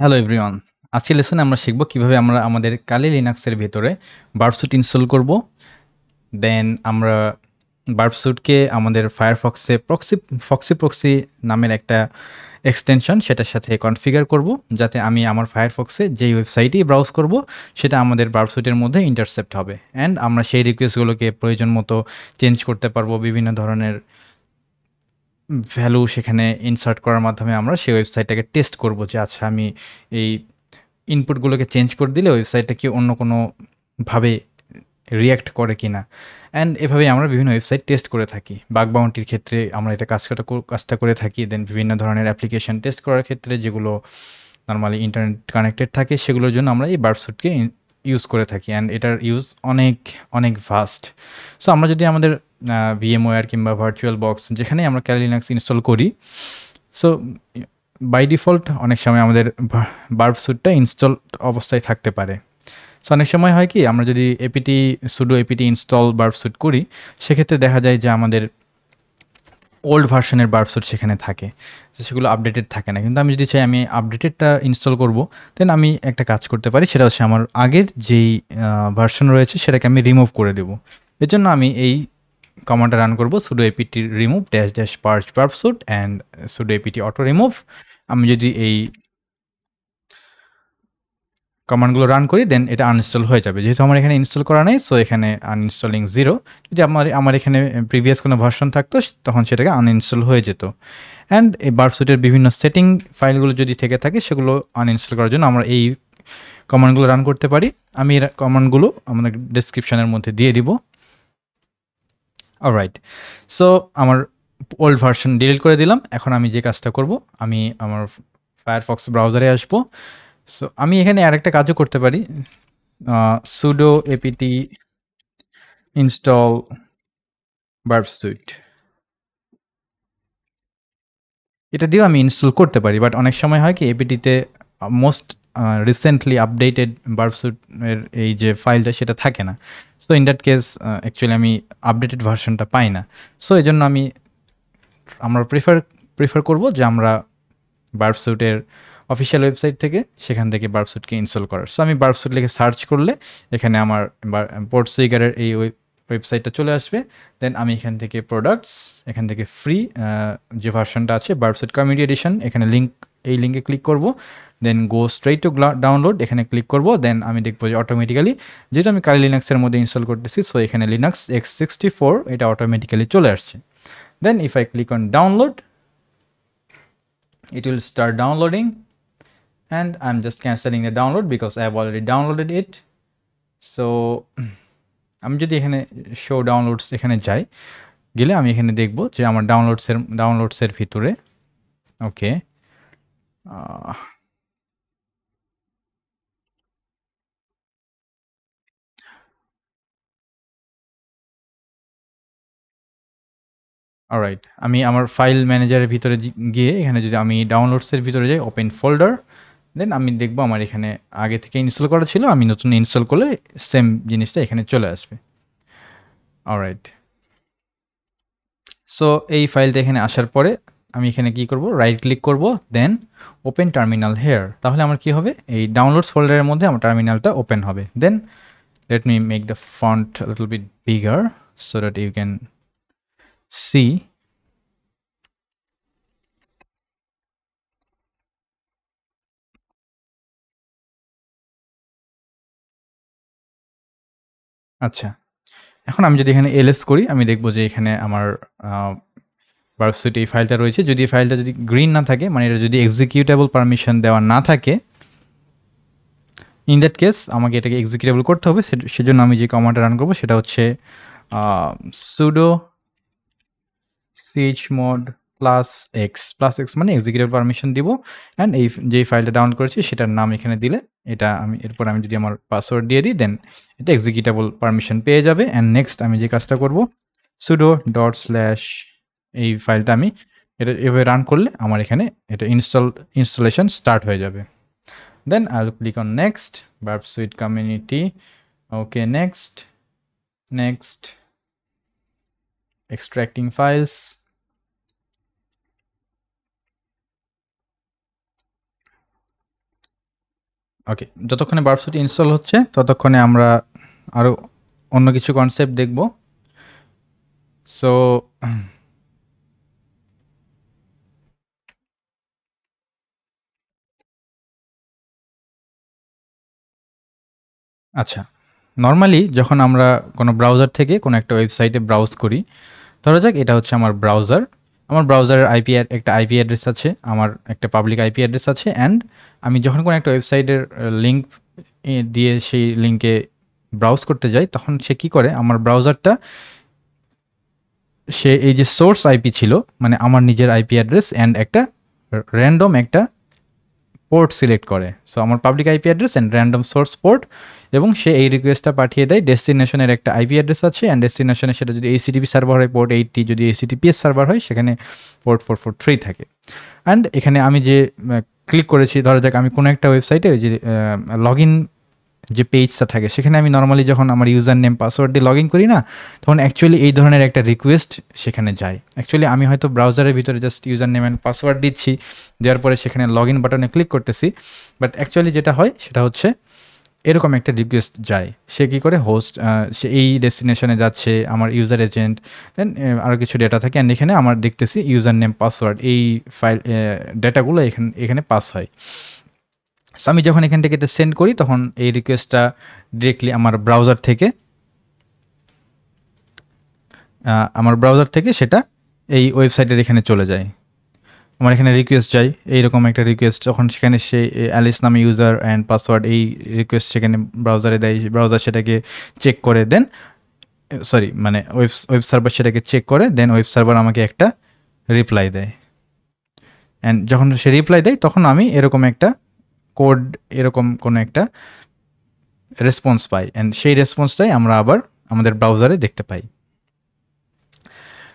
Hello everyone. আজকের লেসনে আমরা শিখব কিভাবে আমরা আমাদের কালি লিনাক্সের ভেতরে বার্বস্যুট ইনস্টল করব। দেন আমরা বার্বস্যুটকে আমাদের ফায়ারফক্সে ফক্সি প্রক্সি নামের একটা এক্সটেনশন সেটার সাথে কনফিগার করব, যাতে আমি আমার ফায়ারফক্সে যেই ওয়েবসাইটেই ব্রাউজ করব সেটা আমাদের বার্বস্যুটের মধ্যে ইন্টারসেপ্ট হবে। অ্যান্ড আমরা সেই রিকোয়েস্টগুলোকে প্রয়োজন মতো চেঞ্জ করতে পারবো। বিভিন্ন ধরনের ভ্যালু সেখানে ইনসার্ট করার মাধ্যমে আমরা সেই ওয়েবসাইটটাকে টেস্ট করব যে আচ্ছা আমি এই ইনপুটগুলোকে চেঞ্জ করে দিলে ওয়েবসাইটটা কি অন্য কোনোভাবে রিঅ্যাক্ট করে কি না। অ্যান্ড এভাবেই আমরা বিভিন্ন ওয়েবসাইট টেস্ট করে থাকি। বাগ বাউন্টির ক্ষেত্রে আমরা এটা কাজটা করে থাকি। দেন বিভিন্ন ধরনের অ্যাপ্লিকেশন টেস্ট করার ক্ষেত্রে যেগুলো নর্মালি ইন্টারনেট কানেক্টেড থাকে সেগুলোর জন্য আমরা এই বার্বস্যুটকে ইউজ করে থাকি। অ্যান্ড এটার ইউজ অনেক অনেক ভাস্ট। সো আমরা যদি আমাদের ভিএমওয়্যার কিংবা ভার্চুয়াল বক্স যেখানেই আমরা ক্যালি লিনাক্স ইনস্টল করি, সো বাই ডিফল্ট অনেক সময় আমাদের বার্বস্যুটটা ইনস্টল অবস্থায় থাকতে পারে। সো অনেক সময় হয় কি, আমরা যদি সুডো এপিটি ইনস্টল বার্বস্যুট করি, সেক্ষেত্রে দেখা যায় যে আমাদের ওল্ড ভার্সনের বার্বস্যুট সেখানে থাকে, সেগুলো আপডেটেড থাকে না। কিন্তু আমি যদি চাই আমি আপডেটেডটা ইনস্টল করব, দেন আমি একটা কাজ করতে পারি, সেটা হচ্ছে আমার আগের যেই ভার্সন রয়েছে সেটাকে আমি রিমুভ করে দেবো। এর জন্য আমি এই কমান্ডটা রান করব, sudo APT remove dash dash purge Burp Suite and sudo APT autoremove. আমি যদি এই কমান্ডগুলো রান করি, দেন এটা আনইনস্টল হয়ে যাবে। যেহেতু আমার এখানে ইনস্টল করা নেই, সো এখানে আনইনস্টলিং 0। যদি আমার এখানে প্রিভিয়াস কোনো ভার্সন থাকতো, তখন সেটাকে আনইনস্টল হয়ে যেত। অ্যান্ড এই বার্বস্যুটের বিভিন্ন সেটিং ফাইলগুলো যদি থেকে থাকে, সেগুলো আনইনস্টল করার জন্য আমরা এই কমান্ডগুলো রান করতে পারি। আমি এর কমান্ডগুলো আমাদের ডেসক্রিপশনের মধ্যে দিয়ে দিব। অলরাইট, সো আমার ওল্ড ভার্সন ডিলিট করে দিলাম। এখন আমি যে কাজটা করব, আমি আমার ফায়ারফক্স ব্রাউজারে আসবো। সো আমি এখানে আরেকটা কাজও করতে পারি, sudo apt install বার্বস্যুট, এটা দিয়েও আমি ইনস্টল করতে পারি। বাট অনেক সময় হয় কি, এপিটিতে মোস্ট রিসেন্টলি আপডেটেড বার্বস্যুট এর এই যে ফাইলটা সেটা থাকে না। So in that case actually আমি আপডেটেড ভার্সনটা পাই না। সো এই জন্য আমরা প্রিফার করব যে আমরা বার্বস্যুটের অফিসিয়াল ওয়েবসাইট থেকে সেখান থেকে বার্বস্যুটকে ইনস্টল করার। সো আমি বার্বস্যুট লিখে সার্চ করলে এখানে আমার পোর্টসুইগারের এই ওয়েবসাইটটা চলে আসবে। দেন আমি এখান থেকে প্রোডাক্টস, এখান থেকে ফ্রি যে ভার্সনটা আছে বার্বস্যুট কমিউনিটি এডিশন, এখানে এই লিঙ্কে ক্লিক করব। দেন গো স্ট্রেইট টু ডাউনলোড, এখানে ক্লিক করব। দেন আমি দেখবো যে অটোমেটিক্যালি, যেহেতু আমি কালি লিনাক্সের মধ্যে ইনস্টল করতেছি, সো এখানে লিনাক্স x64 এটা অটোমেটিক্যালি চলে আসছে। Then if I click on download, it will start downloading, and I'm just cancelling the download because I have already downloaded it. So আমি যদি এখানে শো ডাউনলোডস এখানে যাই, গেলে আমি এখানে দেখব যে আমার ডাউনলোডসের ভিতরে ওকে অলরাইট, আমি আমার ফাইল ম্যানেজারের ভিতরে গিয়ে এখানে যদি আমি ডাউনলোডসের ভিতরে যাই, ওপেন ফোল্ডার, দেন আমি দেখব আমার এখানে আগে থেকে ইনস্টল করা ছিল। আমি নতুন ইনস্টল করলে সেম জিনিসটা এখানে চলে আসবে। অলরাইট, সো এই ফাইলটা এখানে আসার পরে আমি এখানে কি করব, রাইট ক্লিক করব, দেন ওপেন টার্মিনাল হেয়ার। তাহলে আমার কি হবে, এই ডাউনলোডস ফোল্ডারের মধ্যে আমার টার্মিনালটা ওপেন হবে। Then let me make the font little bit bigger so that you can see. আচ্ছা, এখন আমি যদি এখানে এলএস করি, আমি দেখব যে এখানে আমার বার্কস্যুট এই ফাইলটা রয়েছে। যদি এই ফাইলটা যদি গ্রিন না থাকে, মানে এটা যদি এক্সিকিউটেবল পারমিশন দেওয়া না থাকে, ইন দ্যাট কেস আমাকে এটাকে এক্সিকিউটেবল করতে হবে। সেজন্য আমি যে কমান্ডটা রান করবো সেটা হচ্ছে sudo chmod +x মানে এক্সিকিউটেবল পারমিশন দিব। অ্যান্ড এই যেই ফাইলটা ডাউনলোড করেছি সেটার নাম এখানে দিলে, এটা এরপর আমি যদি আমার পাসওয়ার্ড দিয়ে দিই, দেন এটা এক্সিকিউটেবল পারমিশন পেয়ে যাবে। অ্যান্ড নেক্সট আমি যে কাজটা করব, sudo /, এই ফাইলটা আমি এটা এভাবে রান করলে আমার এখানে এটা ইনস্টলেশন স্টার্ট হয়ে যাবে। Then I will click on next, Burp Suite community, okay next, extracting files, okay, যতক্ষণে বার্বস্যুট ইনস্টল হচ্ছে ততক্ষণে আমরা আরও অন্য কিছু কনসেপ্ট দেখব। সো আচ্ছা, নরমালি যখন আমরা কোনো ব্রাউজার থেকে কোনো একটা ওয়েবসাইটে ব্রাউজ করি, ধরা যাক এটা হচ্ছে আমার ব্রাউজার। আমার ব্রাউজারের একটা আইপি অ্যাড্রেস আছে, আমার একটা পাবলিক আইপি অ্যাড্রেস আছে, অ্যান্ড আমি যখন কোনো একটা ওয়েবসাইটের লিঙ্ক দিয়ে সেই লিঙ্কে ব্রাউজ করতে যাই, তখন সে কী করে, আমার ব্রাউজারটা সে এই যে সোর্স আইপি ছিল, মানে আমার নিজের আইপি অ্যাড্রেস অ্যান্ড একটা র্যান্ডম একটা পোর্ট সিলেক্ট করে। সো আমার public IP address and random source port, এবং সে এই রিকোয়েস্টটা পাঠিয়ে দেয়। ডেস্টিনেশনের একটা আইপি অ্যাড্রেস আছে, অ্যান্ড ডেস্টিনেশনে সেটা যদি এইচটিটিপি সার্ভার হয় পোর্ট 80, যদি এইচটিটিপিএস সার্ভার হয় সেখানে পোর্ট 443 থাকে। অ্যান্ড এখানে আমি যে ক্লিক করেছি, ধরা যাক আমি কোনো একটা ওয়েবসাইটে যে লগ ইন যে পেজটা থাকে সেখানে আমি নর্মালি যখন আমার ইউজার নেম পাসওয়ার্ড দিয়ে লগ ইন করি না, তখন অ্যাকচুয়ালি এই ধরনের একটা রিকোয়েস্ট সেখানে যায়। অ্যাকচুয়ালি আমি হয়তো ব্রাউজারের ভিতরে just user name and password দিচ্ছি, দেওয়ার পরে সেখানে লগ ইন বাটনে ক্লিক করতেছি, বাট অ্যাকচুয়ালি যেটা হয় সেটা হচ্ছে এরকম একটা রিকোয়েস্ট যায়। সে কী করে, হোস্ট সে এই ডেস্টিনেশনে যাচ্ছে, আমার ইউজার এজেন্ট, দেন আরও কিছু ডেটা থাকে, অ্যান্ড এখানে আমার দেখতেছি ইউজার নেম পাসওয়ার্ড এই ফাইল ডেটাগুলো এখানে পাস হয়। সো আমি যখন এখান থেকে এটা সেন্ড করি, তখন এই রিকোয়েস্টটা ডিরেক্টলি আমার ব্রাউজার থেকে সেটা এই ওয়েবসাইটের এখানে চলে যায়। আমার এখানে রিকোয়েস্ট যায়, এইরকম একটা রিকোয়েস্ট, যখন সেখানে সে অ্যালিস নামে ইউজার অ্যান্ড পাসওয়ার্ড এই রিকোয়েস্ট সেখানে ব্রাউজারে দেয়, ব্রাউজার সেটাকে চেক করে, দেন মানে ওয়েব সার্ভার সেটাকে চেক করে, দেন ওয়েব সার্ভার আমাকে একটা রিপ্লাই দেয়। অ্যান্ড যখন সে রিপ্লাই দেয়, তখন আমি এরকম একটা কোড, এরকম কোনো একটা রেসপন্স পাই, অ্যান্ড সেই রেসপন্সটাই আমরা আবার আমাদের ব্রাউজারে দেখতে পাই।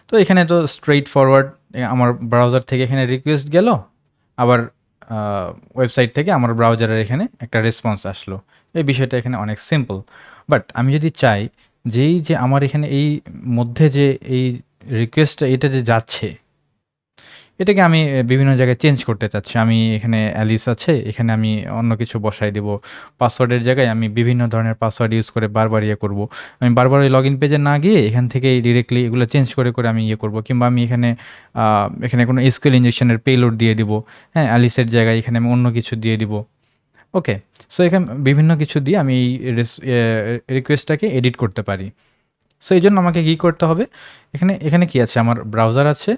তো এখানে তো স্ট্রেইট ফরওয়ার্ড, আমার ব্রাউজার থেকে এখানে রিকোয়েস্ট গেল, আবার ওয়েবসাইট থেকে আমার ব্রাউজারের এখানে একটা রেসপন্স আসলো। এই বিষয়টা এখানে অনেক সিম্পল। বাট আমি যদি চাই যে আমার এখানে এই মধ্যে যে এই রিকোয়েস্টটা এটা যে যাচ্ছে, এটাকে আমি বিভিন্ন জায়গায় চেঞ্জ করতে চাচ্ছি। আমি এখানে অ্যালিস আছে, এখানে আমি অন্য কিছু বসাই দেবো। পাসওয়ার্ডের জায়গায় আমি বিভিন্ন ধরনের পাসওয়ার্ড ইউজ করে বারবার ইয়ে করব। আমি বারবার ওই লগ ইন পেজে না গিয়ে এখান থেকেই ডিরেক্টলি এগুলো চেঞ্জ করে আমি ইয়ে করব। কিংবা আমি এখানে কোনো এসকিউএল ইনজেকশনের পেলোড দিয়ে দিব। হ্যাঁ, অ্যালিসের জায়গায় এখানে আমি অন্য কিছু দিয়ে দিব। ওকে, সো এখানে বিভিন্ন কিছু দিয়ে আমি এই রিকোয়েস্টটাকে এডিট করতে পারি। সো এই জন্য আমাকে কী করতে হবে, এখানে কি আছে, আমার ব্রাউজার আছে,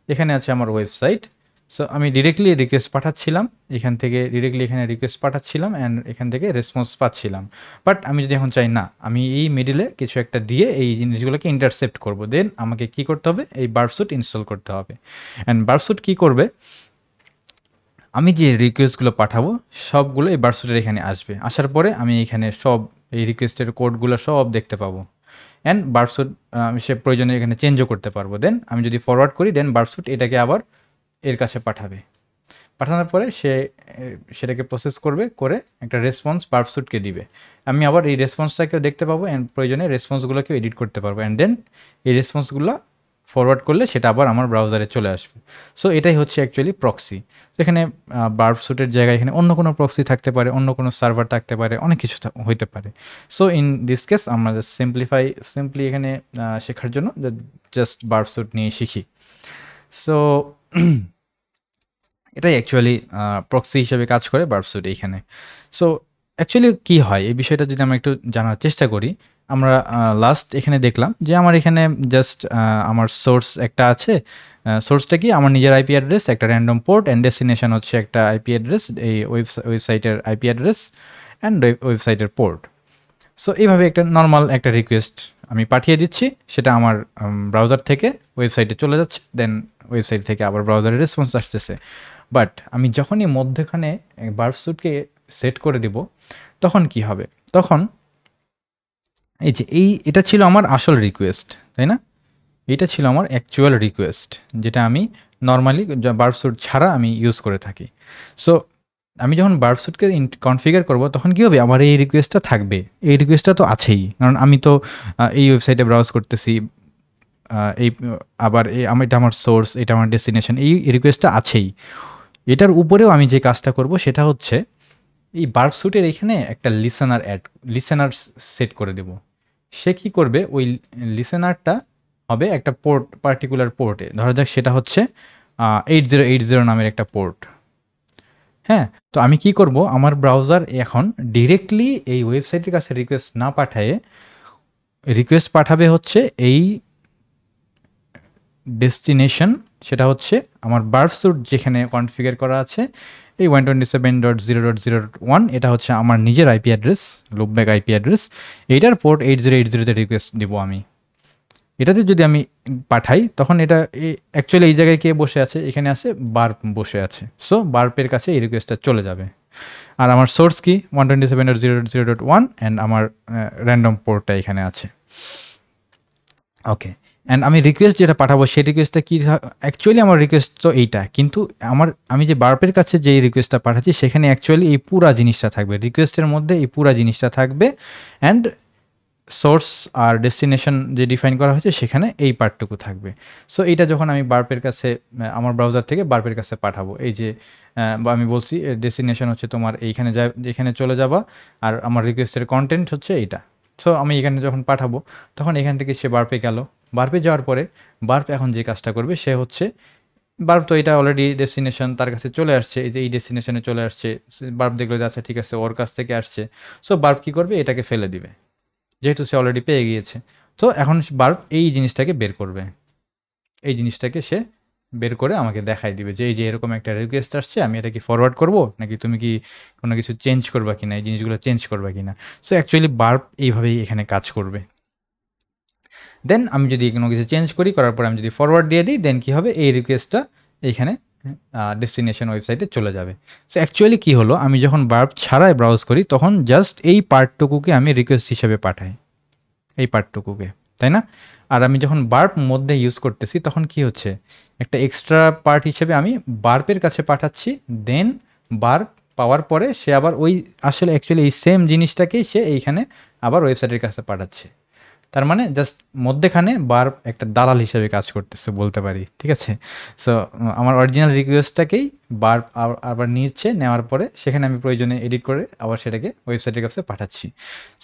এখানে আছে আমার ওয়েবসাইট। সো আমি ডিরেক্টলি রিকোয়েস্ট পাঠাচ্ছিলাম, এখান থেকে ডিরেক্টলি এখানে রিকোয়েস্ট পাঠাচ্ছিলাম, অ্যান্ড এখান থেকে রেসপন্স পাচ্ছিলাম। বাট আমি যদি এখন চাই না, আমি এই মিডিলে কিছু একটা দিয়ে এই জিনিসগুলোকে ইন্টারসেপ্ট করব, দেন আমাকে কি করতে হবে, এই বার্বস্যুট ইনস্টল করতে হবে। অ্যান্ড বার্বস্যুট কী করবে, আমি যে রিকোয়েস্টগুলো পাঠাবো সবগুলো এই বার্বস্যুটের এখানে আসবে। আসার পরে আমি এখানে সব এই রিকোয়েস্টের কোডগুলো সব দেখতে পাবো, অ্যান্ড বার্বস্যুট সে প্রয়োজনে এখানে চেঞ্জও করতে পারবো। দেন আমি যদি ফরওয়ার্ড করি, দেন বার্বস্যুট এটাকে আবার এর কাছে পাঠাবে। পাঠানোর পরে সেটাকে প্রসেস করে একটা রেসপন্স বার্বস্যুটকে দিবে। আমি আবার এই রেসপন্সটাকেও দেখতে পাবো, অ্যান্ড প্রয়োজনে রেসপন্সগুলোকেও এডিট করতে পারবো, অ্যান্ড দেন এই রেসপন্সগুলো ফরওয়ার্ড করলে সেটা আবার আমার ব্রাউজারে চলে আসবে। সো এটাই হচ্ছে অ্যাকচুয়ালি প্রক্সি। তো এখানে বার্বস্যুটের জায়গায় এখানে অন্য কোনো প্রক্সি থাকতে পারে, অন্য কোনো সার্ভার থাকতে পারে, অনেক কিছু হইতে পারে। সো ইন দিস কেস আমরা সিম্পলি এখানে শেখার জন্য জাস্ট বার্বস্যুট নিয়ে শিখি। সো এটাই অ্যাকচুয়ালি প্রক্সি হিসেবে কাজ করে বার্বস্যুট এইখানে। সো অ্যাকচুয়ালি কী হয়, এই বিষয়টা যদি আমরা একটু জানার চেষ্টা করি, আমরা লাস্ট এখানে দেখলাম যে আমার এখানে জাস্ট আমার সোর্স একটা আছে। সোর্সটা কি, আমার নিজের আইপি অ্যাড্রেস, একটা র্যান্ডম পোর্ট, অ্যান্ড ডেস্টিনেশন হচ্ছে একটা আইপি অ্যাড্রেস, এই ওয়েবসাইটের আইপি অ্যাড্রেস অ্যান্ড ওয়েবসাইটের পোর্ট। সো এইভাবে একটা নর্মাল একটা রিকোয়েস্ট আমি পাঠিয়ে দিচ্ছি, সেটা আমার ব্রাউজার থেকে ওয়েবসাইটে চলে যাচ্ছে, দেন ওয়েবসাইট থেকে আবার ব্রাউজারের রেসপন্স আসতেছে। বাট আমি যখনই মধ্যখানে বার্বস্যুটকে সেট করে দিব, তখন কি হবে, তখন এই যে এটা ছিল আমার আসল রিকোয়েস্ট, তাই না? এটা ছিল আমার অ্যাকচুয়াল রিকোয়েস্ট, যেটা আমি নর্মালি বার্বস্যুট ছাড়া আমি ইউজ করে থাকি। সো আমি যখন বার্বস্যুটকে কনফিগার করব, তখন কী হবে, আমার এই রিকোয়েস্টটা থাকবে। এই রিকোয়েস্টটা তো আছেই, কারণ আমি তো এই ওয়েবসাইটে ব্রাউজ করতেছি, এই আবার এটা আমার সোর্স, এটা আমার ডেস্টিনেশন, এই রিকোয়েস্টটা আছেই। এটার উপরেও আমি যে কাজটা করব সেটা হচ্ছে এই বার্ব স্যুটের এখানে একটা লিসেনার সেট করে দেব। সে কি করবে, ওই লিসেনারটা হবে একটা পার্টিকুলার পোর্টে, ধরা যাক সেটা হচ্ছে 8080 নামের একটা পোর্ট। হ্যাঁ, তো আমি কি করব, আমার ব্রাউজার এখন ডিরেক্টলি এই ওয়েবসাইটের কাছে রিকোয়েস্ট না পাঠায়ে রিকোয়েস্ট পাঠাবে হচ্ছে এই ডেস্টিনেশন, সেটা হচ্ছে আমার বার্ব স্যুট যেখানে কনফিগার করা আছে এই 127.0.0.1, এটা হচ্ছে আমার নিজের IP address, loopback IP address. এইটার পোর্ট 8080-তে রিকোয়েস্ট দিব আমি। এটাতে যদি আমি পাঠাই তখন এটা অ্যাকচুয়ালি এই জায়গায় কে বসে আছে, এখানে আছে বার্প বসে আছে। সো বার্পের কাছে এই রিকোয়েস্টটা চলে যাবে। আর আমার সোর্স কি 127.0.0.1 অ্যান্ড আমার র্যান্ডম পোর্টটা এখানে আছে। ওকে, অ্যান্ড আমি রিকোয়েস্ট যেটা পাঠাবো সেই রিকোয়েস্টটা কি, অ্যাকচুয়ালি আমার রিকোয়েস্ট তো এইটা, কিন্তু আমি যে বার্পের কাছে যেই রিকোয়েস্টটা পাঠাচ্ছি সেখানে অ্যাকচুয়ালি এই পুরা জিনিসটা থাকবে, রিকোয়েস্টের মধ্যে এই পুরা জিনিসটা থাকবে, অ্যান্ড সোর্স আর ডেস্টিনেশন যে ডিফাইন করা হয়েছে সেখানে এই পার্টটুকু থাকবে। সো এইটা যখন আমি বার্পের কাছে আমার ব্রাউজার থেকে বার্পের কাছে পাঠাবো, এই যে বা আমি বলছি ডেস্টিনেশন হচ্ছে তোমার এইখানে এখানে চলে যাবা, আর আমার রিকোয়েস্টের কন্টেন্ট হচ্ছে এইটা। সো আমি এখানে যখন পাঠাবো তখন এখান থেকে সে বার্পে গেল। বার্পে যাওয়ার পরে বার্প এখন যে কাজটা করবে সে হচ্ছে, বার্প তো এটা অলরেডি ডেস্টিনেশন তার কাছে চলে আসছে, এই যে এই ডেস্টিনেশনে চলে আসছে, বার্প দেখলো যে আচ্ছা ঠিক আছে ওর কাছ থেকে আসছে। সো বার্প কী করবে, এটাকে ফেলে দিবে যেহেতু সে অলরেডি পেয়ে গিয়েছে। তো এখন বার্ব এই জিনিসটাকে বের করবে, এই জিনিসটাকে সে বের করে আমাকে দেখাই দিবে যে এই যে এরকম একটা রিকোয়েস্ট আসছে, আমি এটা কি ফরওয়ার্ড করব নাকি তুমি কি কোনো কিছু চেঞ্জ করবা কিনা, এই জিনিসগুলো চেঞ্জ করবা কিনা। সো অ্যাকচুয়ালি বার্ব এইভাবেই এখানে কাজ করবে। দেন আমি যদি কোনো কিছু চেঞ্জ করার পর আমি যদি ফরওয়ার্ড দিয়ে দিই, দেন কী হবে, এই রিকোয়েস্টটা এইখানে ডেস্টিনেশন ওয়েবসাইটে চলে যাবে। সো অ্যাকচুয়ালি কী হলো, আমি যখন বার্ব ছাড়াই ব্রাউজ করি তখন জাস্ট এই পার্টটুকুকে আমি রিকোয়েস্ট হিসেবে পাঠাই, এই পার্টটুকুকে, তাই না? আর আমি যখন বার্প মধ্যে ইউজ করতেছি তখন কি হচ্ছে, একটা এক্সট্রা পার্ট হিসেবে আমি বার্পের কাছে পাঠাচ্ছি, দেন বার্প পাওয়ার পরে সে আবার ওই আসলে অ্যাকচুয়ালি এই সেম জিনিসটাকেই সে এইখানে আবার ওয়েবসাইটের কাছে পাঠাচ্ছে। তার মানে জাস্ট মধ্যেখানে বার্প একটা দালাল হিসেবে কাজ করতেছে বলতে পারি, ঠিক আছে? সো আমার অরিজিনাল রিকোয়েস্টটাকেই বার্প আবার নিচ্ছে, নেওয়ার পরে সেখানে আমি প্রয়োজনে এডিট করে আবার সেটাকে ওয়েবসাইটের কাছে পাঠাচ্ছি।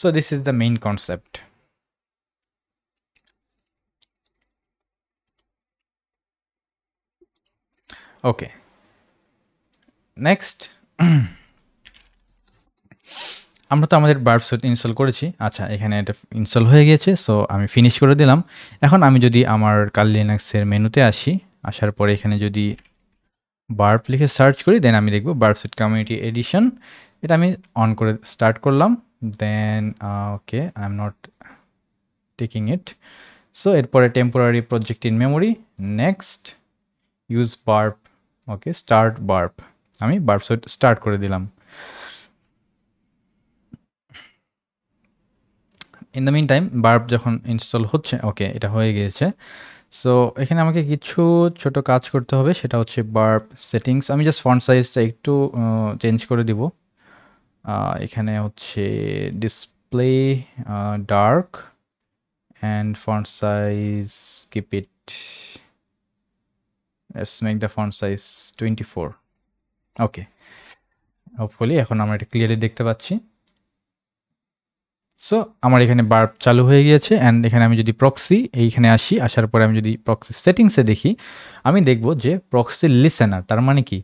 So this is the main concept. Okay, next আমরা তো আমাদের বার্ব স্যুট ইনস্টল করেছি। আচ্ছা, এখানে এটা ইনস্টল হয়ে গিয়েছে, সো আমি ফিনিশ করে দিলাম। এখন আমি যদি আমার কালি লিনাক্সের মেনুতে আসি, আসার পরে এখানে যদি বার্ব লিখে সার্চ করি, দেন আমি দেখব বার্ব স্যুট কমিউনিটি এডিশন, এটা আমি অন করে স্টার্ট করলাম। Then okay, I am not taking it. So এরপরে temporary project in memory, next use Burp, okay start Burp, আমি বার্ব স্যুট স্টার্ট করে দিলাম। In the mean time Burp যখন install হচ্ছে, ওকে এটা হয়ে গিয়েছে। সো এখানে আমাকে কিছু ছোট কাজ করতে হবে, সেটা হচ্ছে বার্ব সেটিংস। আমি জাস্ট ফন্ট সাইজটা একটু চেঞ্জ করে দিব। এখানে হচ্ছে display dark and font size keep it, let's make the font size 24। Okay, hopefully এখন আমরা এটা ক্লিয়ারলি দেখতে পাচ্ছি। সো আমার এখানে বার্ব চালু হয়ে গিয়েছে, অ্যান্ড এখানে আমি যদি প্রক্সি এইখানে আসি, আসার পরে আমি যদি প্রক্সি সেটিংসে দেখি, আমি দেখব যে প্রক্সি লিসেনার, তার মানে কি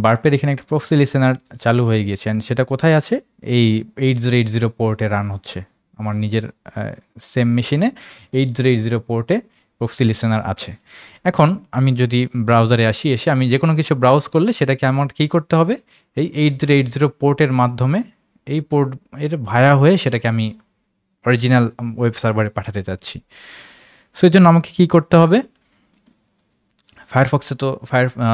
বার্পের এখানে একটা প্রক্সি লিসেনার চালু হয়ে গিয়েছে, অ্যান্ড সেটা কোথায় আছে, এই 8080 পোর্টে রান হচ্ছে। আমার নিজের সেম মেশিনে 8080 পোর্টে প্রক্সি লিসেনার আছে। এখন আমি যদি ব্রাউজারে আসি, এসে আমি যে কোনো কিছু ব্রাউজ করলে সেটাকে আমার কী করতে হবে, এই 8080 পোর্টের মাধ্যমে এই পোর্ট এর ভায়া হয়ে সেটাকে আমি অরিজিনাল ওয়েব সার্ভারে পাঠাতে চাচ্ছি। সো এই জন্য আমাকে কী করতে হবে, ফায়ারফক্সে তো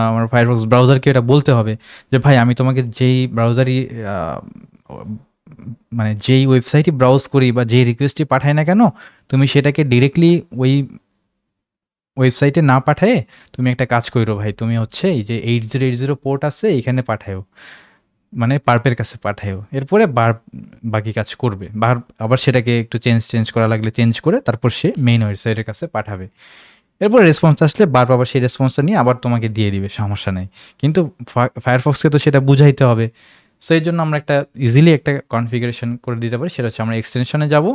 আমার ফায়ারফক্স ব্রাউজারকে এটা বলতে হবে যে ভাই আমি তোমাকে যেই ব্রাউজারই মানে যেই ওয়েবসাইটই ব্রাউজ করি বা যেই রিকোয়েস্টই পাঠাই না কেন, তুমি সেটাকে ডিরেক্টলি ওই ওয়েবসাইটে না পাঠায়ে তুমি একটা কাজ করো ভাই, তুমি হচ্ছে এই যে 8080 পোর্ট আছে এইখানে পাঠাও, মানে বার্পের কাছে পাঠায়ও, এরপরে বাকি কাজ করবে। আবার সেটাকে একটু চেঞ্জ করা লাগলে চেঞ্জ করে তারপর সে মেইন ওয়েবসাইটের কাছে পাঠাবে। এরপর রেসপন্স আসলে বার্প আবার সেই রেসপন্সটা নিয়ে আবার তোমাকে দিয়ে দিবে, সমস্যা নেই। কিন্তু ফায়ারফক্সকে তো সেটা বুঝাইতে হবে সো এর জন্য আমরা একটা ইজিলি একটা কনফিগারেশন করে দিতে পারি, সেটা হচ্ছে আমরা এক্সটেনশনে যাব,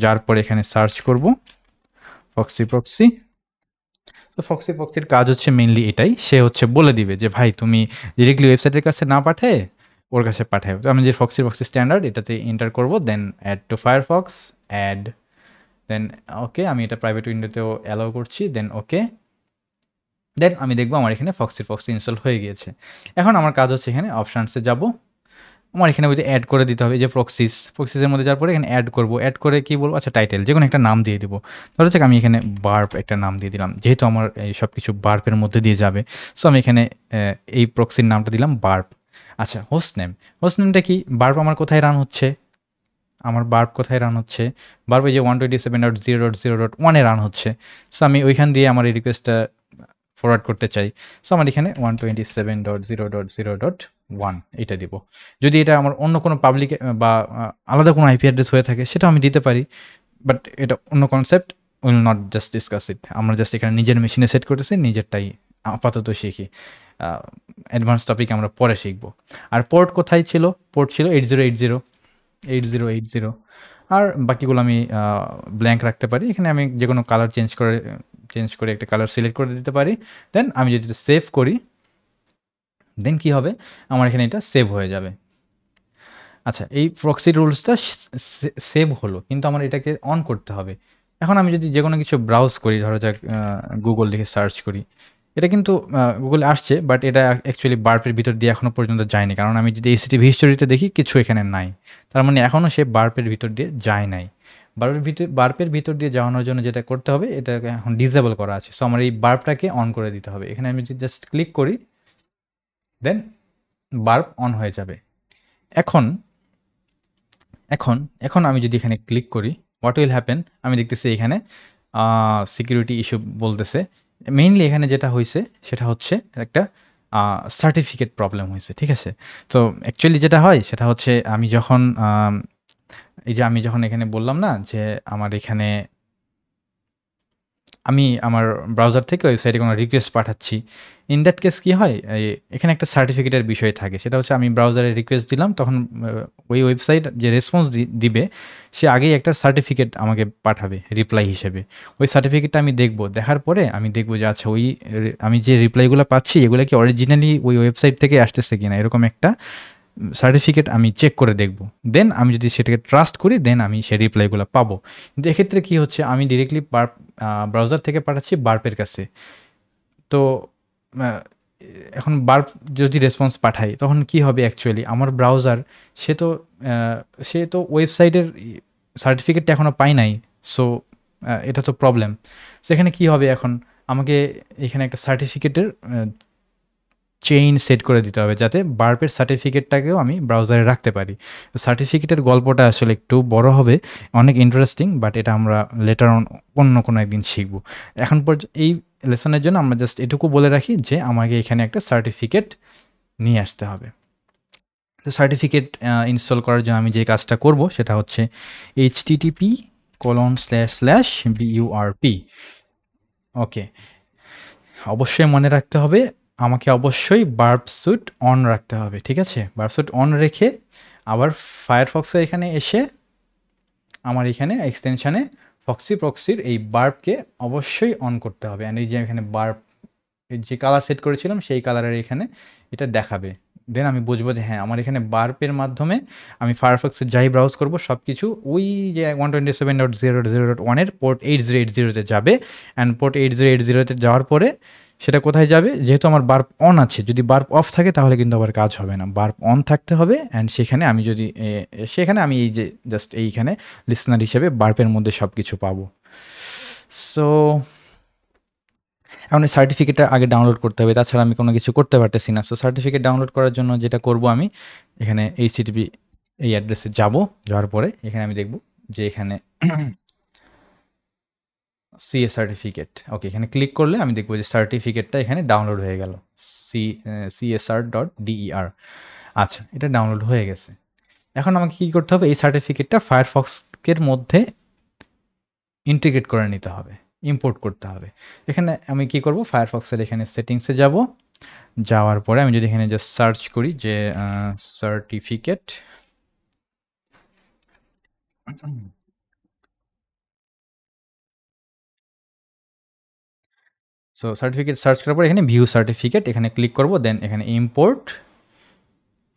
যার পরে এখানে সার্চ করব ফক্সি প্রক্সি। তো ফক্সি প্রক্সির কাজ হচ্ছে মেইনলি এটাই, সে হচ্ছে বলে দিবে যে ভাই তুমি ডিরেক্টলি ওয়েবসাইটের কাছে না পাঠায় ওর কাছে পাঠায়। তো আমি যে ফক্সি প্রক্সি স্ট্যান্ডার্ড এটাতে এন্টার করব, দেন অ্যাড টু ফায়ারফক্স, অ্যাড, দেন ওকে, আমি এটা প্রাইভেট উইন্ডোতেও অ্যালাউ করছি, দেন ওকে। দেন আমি দেখবো আমার এখানে ফক্সি ইনস্টল হয়ে গিয়েছে। এখন আমার কাজ হচ্ছে এখানে অপশানসে যাব, আমার এখানে ওই যে অ্যাড করে দিতে হবে, এই যে প্রক্সিসের মধ্যে যাওয়ার পরে এখানে অ্যাড করবো, অ্যাড করে কি বলবো, আচ্ছা টাইটেল যে কোনো একটা নাম দিয়ে দিব। ধরো হচ্ছে আমি এখানে বার্প একটা নাম দিয়ে দিলাম, যেহেতু আমার এই সব কিছু বার্পের মধ্যে দিয়ে যাবে। সো আমি এখানে এই প্রক্সির নামটা দিলাম বার্প। আচ্ছা হোস্ট নেমটা কি, বার্প আমার কোথায় রান হচ্ছে, আমার বার্প কোথায় রান হচ্ছে, বার্প এই যে 127.0.0.1 রান হচ্ছে। সো আমি ওইখান দিয়ে আমার এই রিকোয়েস্টটা ফরওয়ার্ড করতে চাই। সো আমার এখানে 127.0.0.1 এটা দিব। যদি এটা আমার অন্য কোনো পাবলিক বা আলাদা কোনো আইপি অ্যাড্রেস হয়ে থাকে সেটাও আমি দিতে পারি, বাট এটা অন্য concept, will not just discuss it. আমরা জাস্ট এখানে নিজের মেশিনে সেট করতেছি, নিজেরটাই আপাতত শিখি, অ্যাডভান্স টপিক আমরা পরে শিখবো। আর পোর্ট কোথায় ছিল, পোর্ট ছিল 8080 আর বাকিগুলো আমি ব্ল্যাঙ্ক রাখতে পারি। এখানে আমি যে কোনো কালার চেঞ্জ করে একটা কালার সিলেক্ট করে দিতে পারি। দেন আমি যদি এটা সেভ করি, দেন কি হবে, আমার এখানে এটা সেভ হয়ে যাবে। আচ্ছা এই প্রক্সি রুলসটা সেভ হলো, কিন্তু আমার এটাকে অন করতে হবে। এখন আমি যদি যে কোনো কিছু ব্রাউজ করি, ধরো যাক গুগল লিখে সার্চ করি, এটা কিন্তু গুগলে আসছে, বাট এটা অ্যাকচুয়ালি বার্পের ভিতর দিয়ে এখনও পর্যন্ত যায়নি, কারণ আমি যদি এসিটিভি হিস্টোরিতে দেখি কিছু এখানে নাই, তার মানে এখনও সে বার্পের ভিতর দিয়ে যায় নাই। বার্পের ভিতর দিয়ে যাওয়ানোর জন্য যেটা করতে হবে, এটাকে এখন ডিসেবল করা আছে। সো আমার এই বার্পটাকে অন করে দিতে হবে। এখানে আমি যদি জাস্ট ক্লিক করি, দেন বার্প অন হয়ে যাবে। এখন এখন এখন আমি যদি এখানে ক্লিক করি, হোয়াট উইল হ্যাপেন, আমি দেখতেছি এখানে সিকিউরিটি ইস্যু বলতেছে। মেইনলি এখানে যেটা হয়েছে সেটা হচ্ছে একটা সার্টিফিকেট প্রবলেম হয়েছে, ঠিক আছে? তো অ্যাকচুয়ালি যেটা হয় সেটা হচ্ছে আমি যখন এখানে বললাম না যে আমার এখানে আমি আমার ব্রাউজার থেকে ওয়েবসাইটে কোনো রিকোয়েস্ট পাঠাচ্ছি, ইন দ্যাট কেস কী হয়, এখানে একটা সার্টিফিকেটের বিষয় থাকে। সেটা হচ্ছে আমি ব্রাউজারে রিকোয়েস্ট দিলাম, তখন ওই ওয়েবসাইট যে রেসপন্স দিবে সে আগেই একটা সার্টিফিকেট আমাকে পাঠাবে রিপ্লাই হিসেবে। ওই সার্টিফিকেটটা আমি দেখব, দেখার পরে আমি দেখব যে আচ্ছা আমি যে রিপ্লাইগুলো পাচ্ছি এগুলো কি অরিজিনালি ওই ওয়েবসাইট থেকে আসতেছে কিনা, এরকম একটা সার্টিফিকেট আমি চেক করে দেখব। দেন আমি যদি সেটাকে ট্রাস্ট করি, দেন আমি সেই রিপ্লাইগুলো পাবো। কিন্তু এক্ষেত্রে কী হচ্ছে, আমি ডিরেক্টলি ব্রাউজার থেকে পাঠাচ্ছি বার্পের কাছে। তো আহ, এখন বার্প যদি রেসপন্স পাঠাই তখন কি হবে, অ্যাকচুয়ালি আমার ব্রাউজার সে তো ওয়েবসাইটের সার্টিফিকেটটা এখনও পাই নাই। সো এটা তো প্রবলেম। সেখানে কি হবে, এখন আমাকে এখানে একটা সার্টিফিকেটের চেইন সেট করে দিতে হবে, যাতে বার্পের সার্টিফিকেটটাকেও আমি ব্রাউজারে রাখতে পারি। সার্টিফিকেটের গল্পটা আসলে একটু বড় হবে, অনেক ইন্টারেস্টিং, বাট এটা আমরা লেটার অন্য কোনো একদিন শিখব। এখন পর্যন্ত এই লেসনের জন্য আমরা জাস্ট এটুকু বলে রাখি যে আমাকে এখানে একটা সার্টিফিকেট নিয়ে আসতে হবে। তো সার্টিফিকেট ইনস্টল করার জন্য আমি যে কাজটা করব সেটা হচ্ছে http://burp। ওকে, অবশ্যই মনে রাখতে হবে, আমাকে অবশ্যই বার্প স্যুট অন রাখতে হবে, ঠিক আছে? বার্প স্যুট অন রেখে আবার ফায়ারফক্সে এখানে এসে আমার এখানে এক্সটেনশানে ফক্সি প্রক্সির এই বার্পকে অবশ্যই অন করতে হবে। অ্যান্ড এই যে এখানে বার্প যে কালার সেট করেছিলাম সেই কালারের এখানে এটা দেখাবে। দেন আমি বুঝবো যে হ্যাঁ, আমার এখানে বার্পের মাধ্যমে আমি ফায়ারফক্সে যাই ব্রাউজ করব সব কিছু ওই যে 127.0.0.1 পোর্ট 8080-তে যাবে। অ্যান্ড পোর্ট 8080-তে যাওয়ার পরে সেটা কোথায় যাবে, যেহেতু আমার বার্প অন আছে, যদি বার্প অফ থাকে তাহলে কিন্তু আবার কাজ হবে না, বার্প অন থাকতে হবে। অ্যান্ড সেখানে আমি যদি সেখানে আমি এই যে জাস্ট এইখানে লিসনার হিসেবে বার্পের মধ্যে সব কিছু পাবো। সো এখন এই সার্টিফিকেটটা আগে ডাউনলোড করতে হবে, তাছাড়া আমি কোনো কিছু করতে পারতেছি না। সো সার্টিফিকেট ডাউনলোড করার জন্য যেটা করব, আমি এখানে এইচটিটিপি এই অ্যাড্রেসে যাওয়ার পরে এখানে আমি দেখব যে এখানে সিএ সার্টিফিকেট। ওকে, এখানে ক্লিক করলে আমি দেখব যে সার্টিফিকেটটা এখানে ডাউনলোড হয়ে গেল, CSR.DER। আচ্ছা, এটা ডাউনলোড হয়ে গেছে। এখন আমাকে কী করতে হবে, এই সার্টিফিকেটটা ফায়ারফক্সের মধ্যে ইন্টিগ্রেট করে নিতে হবে, ইম্পোর্ট করতে হবে। এখানে আমি কি করব, ফায়ারফক্সের এখানে সেটিংসে যাব, যাওয়ার পরে আমি যদি এখানে জাস্ট সার্চ করি যে সার্টিফিকেট, সো সার্টিফিকেট সার্চ করার পর এখানে ভিউ সার্টিফিকেট এখানে ক্লিক করব, দেন এখানে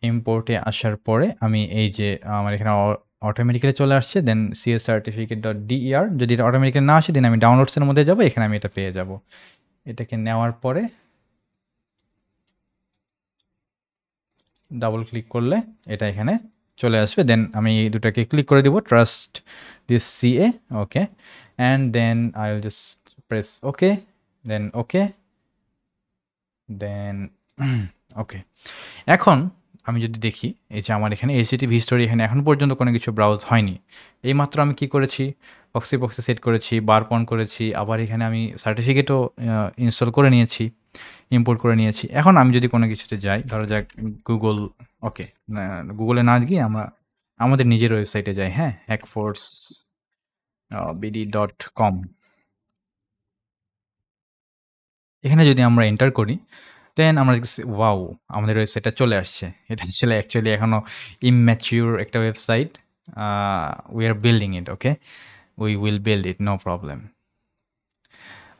ইম্পোর্টে আসার পরে আমি এই যে আমার এখানে অটোমেটিক্যালি চলে আসছে, দেন সিএস সার্টিফিকেট ডট ডিইআর, যদি এটা অটোমেটিক্যালি না আসে দেন আমি ডাউনলোডসের মধ্যে যাব, এখানে আমি এটা পেয়ে যাব। এটাকে নেওয়ার পরে ডাবল ক্লিক করলে এটা এখানে চলে আসবে, দেন আমি এই দুটাকে ক্লিক করে দিব, trust this CA, okay, and then I will just press okay, then okay, then okay. এখন আমি যদি দেখি এই যে আমার এখানে এইচটিটিপি হিস্টোরি এখানে এখন পর্যন্ত কোনো কিছু ব্রাউজ হয়নি। এইমাত্র আমি কি করেছি, প্রক্সি সেট করেছি, বার্প অন করেছি, আবার এখানে আমি সার্টিফিকেটও ইনস্টল করে নিয়েছি, ইম্পোর্ট করে নিয়েছি। এখন আমি যদি কোনো কিছুতে যাই, ধরো যাক গুগল, ওকে, গুগলে না গিয়ে আমরা আমাদের নিজের ওয়েবসাইটে যাই, হ্যাঁ, হ্যাকফোর্স bd.com। এখানে যদি আমরা এন্টার করি, দেন আমরা দেখছি ওয়াও, আমাদের ওয়েবসাইটটা চলে আসছে। এটা আসলে অ্যাকচুয়ালি এখনও ইম্যাচিউর একটা website, we are building it, okay, we will build it, no problem.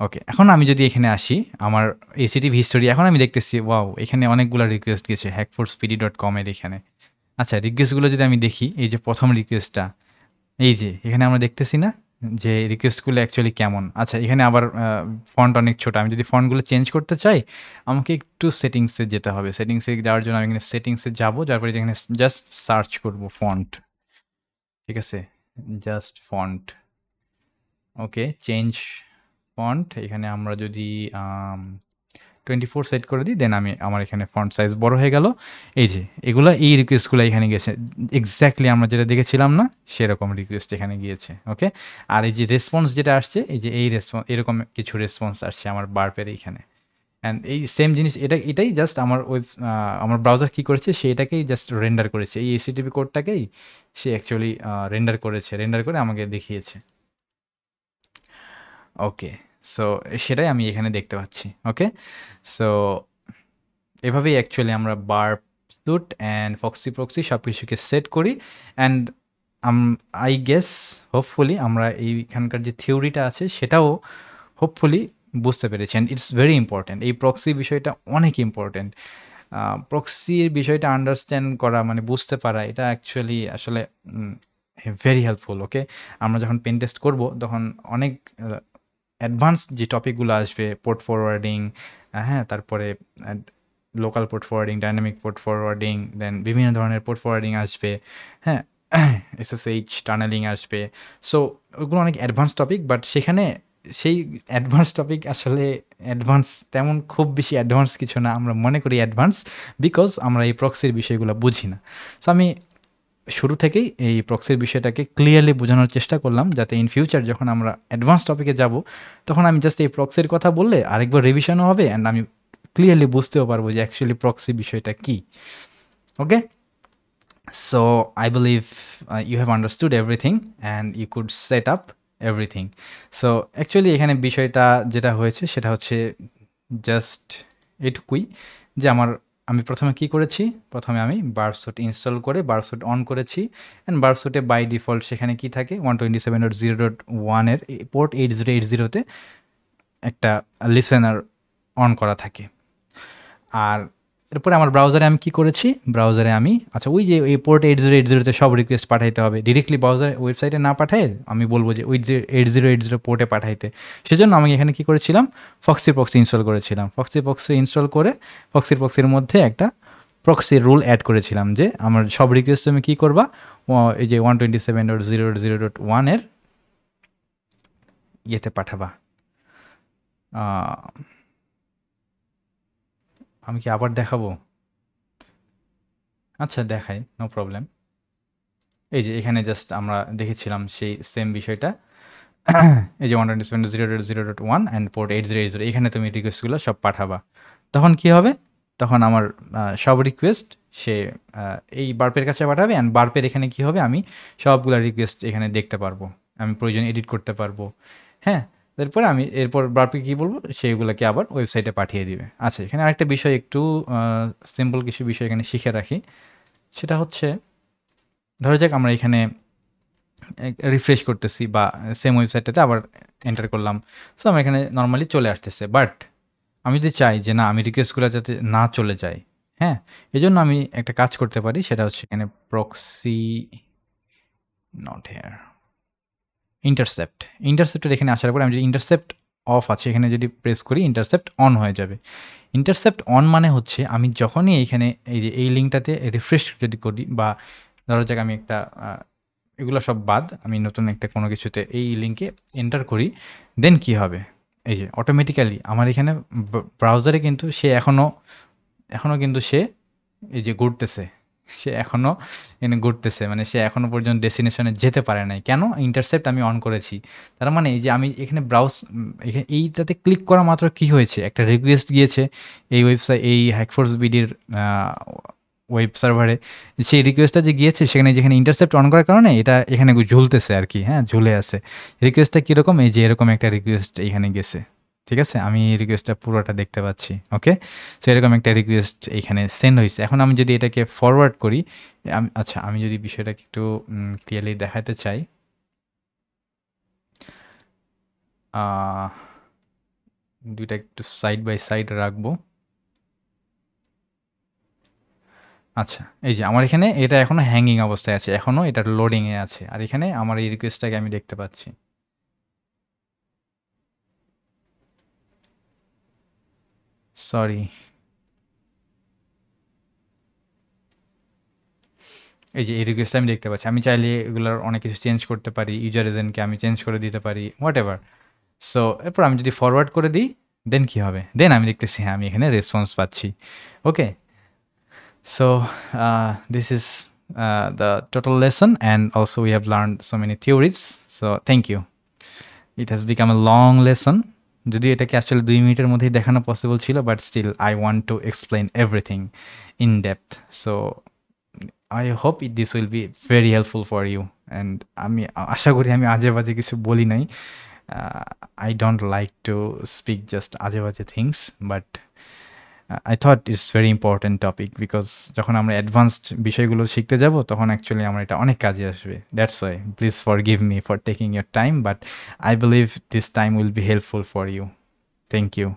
Okay, এখন আমি যদি এখানে আসি আমার এইচটিটিপি হিস্টোরি, এখন আমি দেখতেছি ওয়াও, এখানে অনেকগুলো রিকোয়েস্ট গেছে hackforcepd.com এর এখানে। আচ্ছা, রিকোয়েস্টগুলো যদি আমি দেখি, এই যে প্রথম রিকোয়েস্টটা, এই যে এখানে আমরা দেখতেছি না যে রিকোয়েস্টগুলো অ্যাকচুয়ালি কেমন। আচ্ছা, এখানে আবার ফন্ট অনেক ছোট, আমি যদি ফন্টগুলো চেঞ্জ করতে চাই আমাকে একটু সেটিংসে যেতে হবে। সেটিংসে যাওয়ার জন্য আমি এখানে সেটিংসে যাবো, তারপরে এখানে জাস্ট সার্চ করব ফন্ট, ঠিক আছে, জাস্ট ফন্ট, ওকে, চেঞ্জ ফন্ট। এখানে আমরা যদি 24 সেট করে দিই, দেন আমার এখানে ফন্ট সাইজ বড় হয়ে গেল। এই যে এগুলা, এই রিকোয়েস্টগুলো এখানে গেছে, এক্স্যাক্টলি আমরা যেটা দেখেছিলাম না সেরকম রিকোয়েস্ট এখানে গিয়েছে, ওকে। আর এই যে রেসপন্স যেটা আসছে, এই যে এই রেসপন্স, এরকম কিছু রেসপন্স আসছে আমার বার্পের এইখানে। অ্যান্ড এই সেম জিনিস, এটাই জাস্ট আমার ব্রাউজার কী করেছে, সে এটাকেই জাস্ট রেন্ডার করেছে, এই এইচটিটিপি কোডটাকেই সে অ্যাকচুয়ালি রেন্ডার করেছে, রেন্ডার করে আমাকে দেখিয়েছে, ওকে। সো সেটাই আমি এখানে দেখতে পাচ্ছি, ওকে। সো এভাবেই অ্যাকচুয়ালি আমরা বার্প স্যুট অ্যান্ড প্রক্সি সব কিছুকে সেট করি। অ্যান্ড আই গেস হোপফুলি আমরা এইখানকার যে থিওরিটা আছে সেটাও হোপফুলি বুঝতে পেরেছি। অ্যান্ড ইটস ভেরি ইম্পর্ট্যান্ট, এই প্রক্সি বিষয়টা অনেক ইম্পর্ট্যান্ট। প্রক্সির বিষয়টা আন্ডারস্ট্যান্ড করা মানে বুঝতে পারা, এটা অ্যাকচুয়ালি আসলে ভেরি হেল্পফুল, ওকে। আমরা যখন পেন টেস্ট করবো তখন অনেক অ্যাডভান্স যে টপিকগুলো আসবে, পোর্ট ফরওয়ার্ডিং, হ্যাঁ, তারপরে local port forwarding, dynamic port forwarding, then বিভিন্ন ধরনের পোর্ট ফরওয়ার্ডিং আসবে, হ্যাঁ, এসএসএইচ টানেলিং আসবে। সো ওগুলো অনেক অ্যাডভান্স টপিক, বাট সেখানে সেই অ্যাডভান্স টপিক আসলে অ্যাডভান্স তেমন খুব বেশি অ্যাডভান্স কিছু না, আমরা মনে করি অ্যাডভান্স বিকজ আমরা এই প্রক্সির বিষয়গুলো বুঝি না। সো আমি শুরু থেকেই এই প্রক্সির বিষয়টাকে ক্লিয়ারলি বোঝানোর চেষ্টা করলাম, যাতে ইন ফিউচার যখন আমরা অ্যাডভান্স টপিকে যাব তখন আমি জাস্ট এই প্রক্সির কথা বললে আরেকবার রিভিশনও হবে, অ্যান্ড আমি ক্লিয়ারলি বুঝতেও পারবো যে অ্যাকচুয়ালি প্রক্সি বিষয়টা কী, okay. So I believe you have understood everything and you could set up everything. So actually এখানে বিষয়টা যেটা হয়েছে সেটা হচ্ছে জাস্ট এটুকুই, যে আমি প্রথমে কি করেছি, প্রথমে আমি বারসুট ইনস্টল করে বারসুট অন করেছি। অ্যান্ড বারসুটে বাই ডিফল্ট সেখানে কি থাকে, 127.0.1 পোর্ট 8080-তে একটা লিসেনার অন করা থাকে। আর এরপরে আমার ব্রাউজারে আমি কি করেছি, ব্রাউজারে আমি আচ্ছা ওই যে এই পোর্ট 8080-তে সব রিকোয়েস্ট পাঠাইতে হবে, ডিরেক্টলি ব্রাউজার ওয়েবসাইটে না পাঠায় আমি বলবো যে ওই যে 8080 পোর্টে পাঠাইতে, সেজন্য আমি এখানে কি করেছিলাম, প্রক্সি ইনস্টল করেছিলাম। প্রক্সি ইনস্টল করে প্রক্সির মধ্যে একটা প্রক্সির রুল অ্যাড করেছিলাম যে আমার সব রিকোয়েস্ট তুমি কী করবা, এই যে 127.0.0.1 এর ইয়েতে পাঠাবা। আমি কি আবার দেখাবো? আচ্ছা দেখাই, নো প্রবলেম। এই যে এখানে জাস্ট আমরা দেখেছিলাম সেই সেম বিষয়টা, এই যে 127.0.0.1 অ্যান্ড পোর্ট 8080, এখানে তুমি রিকোয়েস্টগুলো সব পাঠাবা। তখন কি হবে, তখন আমার সব রিকোয়েস্ট সে এই বার্পের কাছে পাঠাবে, অ্যান্ড বার্পের এখানে কি হবে, আমি সবগুলো রিকোয়েস্ট এখানে দেখতে পারবো, আমি প্রয়োজন এডিট করতে পারবো, হ্যাঁ। এরপর বারকে কি বলবো সেইগুলোকে আবার ওয়েবসাইটে পাঠিয়ে দিবে। আচ্ছা, এখানে আরেকটা বিষয় একটু সিম্পল কিছু বিষয় এখানে শিখে রাখি। সেটা হচ্ছে ধরা যাক আমরা এখানে রিফ্রেশ করতেছি বা সেম ওয়েবসাইটটাতে আবার এন্টার করলাম। সো আমার এখানে নর্মালি চলে আসতেছে। বাট আমি যদি চাই যে না আমি রিকোয়েস্টগুলো যাতে না চলে যায়, হ্যাঁ? এজন্য আমি একটা কাজ করতে পারি, সেটা হচ্ছে এখানে প্রক্সি নট হেয়ার ইন্টারসেপ্টের এখানে আসার পরে আমি যদি ইন্টারসেপ্ট অফ আছে এখানে যদি প্রেস করি ইন্টারসেপ্ট অন হয়ে যাবে। ইন্টারসেপ্ট অন মানে হচ্ছে আমি যখনই এইখানে এই যে এই লিঙ্কটাতে রিফ্রেশ যদি করি বা ধরো যাক আমি একটা এগুলো সব বাদ আমি নতুন একটা কোনো কিছুতে এই লিঙ্কে এন্টার করি, দেন কি হবে? এই যে অটোমেটিক্যালি আমার এখানে ব্রাউজারে কিন্তু সে এখনও কিন্তু সে এই যে ঘুরতেছে, সে এখনও এখানে ঘুরতেছে, মানে সে এখনও পর্যন্ত ডেস্টিনেশনে যেতে পারে নাই। কেন? ইন্টারসেপ্ট আমি অন করেছি। তার মানে এই যে আমি এখানে এখানে এইটাতে ক্লিক করা মাত্র কি হয়েছে, একটা রিকোয়েস্ট গিয়েছে এই হ্যাকফোর্স বিডির ওয়েব সার্ভারে। সেই রিকোয়েস্টটা যে গিয়েছে সেখানে যেখানে ইন্টারসেপ্ট অন করার কারণে এটা এখানে ঝুলতেছে আর কি, হ্যাঁ ঝুলে আছে। রিকোয়েস্টটা কীরকম, এই যে এরকম একটা রিকোয়েস্ট এখানে গেছে, ঠিক আছে? আমি এই রিকোয়েস্টটা পুরোটা দেখতে পাচ্ছি, ওকে? সো এরকম একটা রিকোয়েস্ট এখানে সেন্ড হয়েছে। এখন আমি যদি এটাকে ফরওয়ার্ড করি, আচ্ছা আমি যদি বিষয়টাকে একটু ক্লিয়ারলি দেখাতে চাই, দুইটা একটু সাইড বাই সাইড রাখবো। আচ্ছা, এই যে আমার এখানে এটা এখনো হ্যাঙ্গিং অবস্থায় আছে, এখনো এটা লোডিংয়ে আছে, আর এখানে আমার এই রিকোয়েস্টটাকে আমি দেখতে পাচ্ছি। সরি, এই যে এই রিকোয়েস্টটা আমি দেখতে পাচ্ছি। আমি চাইলে এগুলোর অনেক কিছু চেঞ্জ করতে পারি, ইউজার এজেন্টকে আমি চেঞ্জ করে দিতে পারি, হোয়াট এভার। সো এরপর আমি যদি ফরওয়ার্ড করে দিই, দেন কি হবে? দেন আমি দেখতেছি হ্যাঁ আমি এখানে রেসপন্স পাচ্ছি, ওকে? So this is the total lesson, and also we have learned so many theories. So thank you. It has become a long lesson. যদি এটাকে আসলে 2 মিনিটের মধ্যেই দেখানো পসিবল ছিল, but still I want to explain everything in depth. So I hope this will be very helpful for you. And আমি আশা করি আমি আজে বাজে কিছু বলি নাই। I don't like to speak just আজে বাজে things, but I thought it's very important topic because যখন আমরা অ্যাডভান্সড বিষয়গুলো শিখতে যাব তখন অ্যাকচুয়ালি আমার এটা অনেক কাজে আসবে। That's why please forgive me for taking your time, but I believe this time will be helpful for you. Thank you.